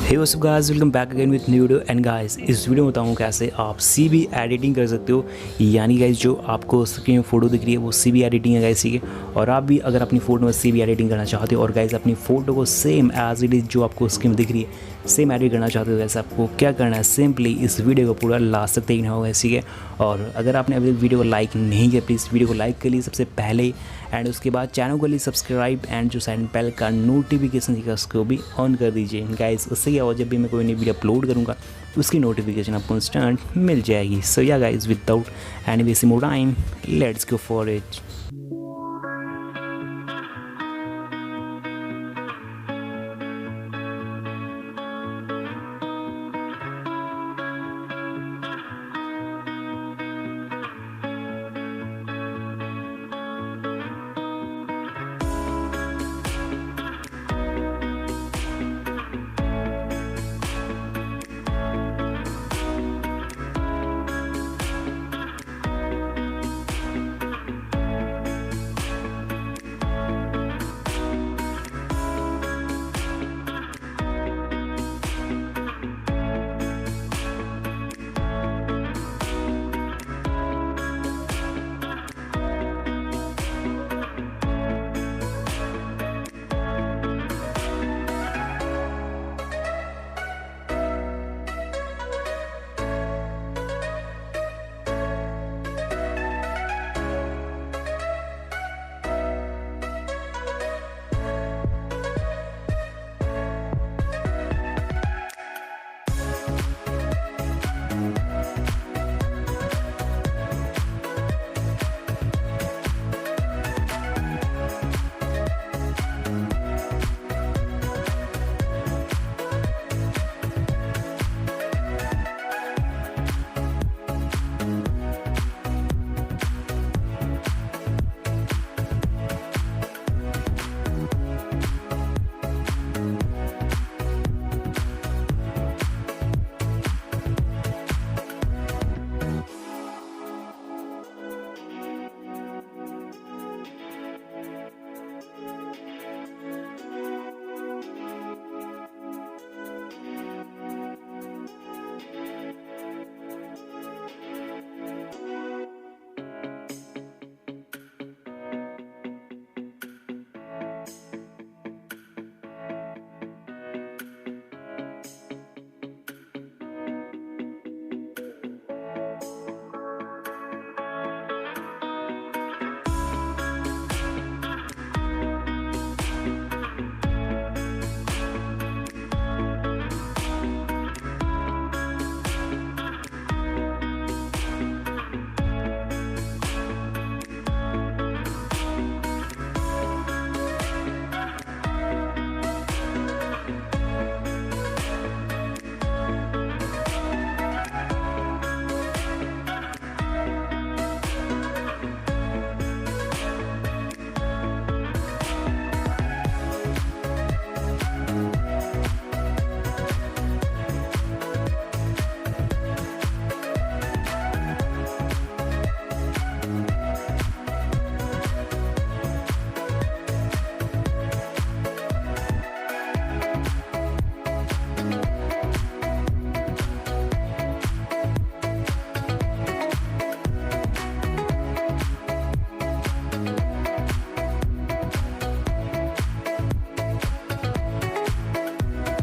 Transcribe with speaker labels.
Speaker 1: Hey what's up guys, welcome back again with new video. And guys, इस video में बताऊँ कैसे आप सीबी एडिटिंग कर सकते हो। यानी गाइस, जो आपको स्क्रीन में फ़ोटो दिख रही है वो सीबी एडिटिंग है गाइस, ठीक है। और आप भी अगर अपनी फ़ोटो में सीबी एडिटिंग करना चाहते हो और गाइस अपनी फ़ोटो को सेम एज इट इज़ जो आपको स्क्रीन में दिख रही है सेम एडिट करना चाहते हो, वैसे आपको क्या करना है, सिंपली इस वीडियो को पूरा लास्ट तक देखना होगा, ठीक है। और अगर आपने अभी वीडियो को लाइक नहीं किया, प्लीज़ वीडियो को लाइक कर लीजिए सबसे पहले, एंड उसके बाद चैनल को लिए सब्सक्राइब एंड जो साइड बेल का नोटिफिकेशन दिखा उसको भी ऑन कर दीजिए गाइस। उससे क्या हो, जब भी मैं कोई नई वीडियो अपलोड करूँगा उसकी नोटिफिकेशन आपको इंस्टेंट मिल जाएगी। सो या guys, without any wasting more time, let's go for it.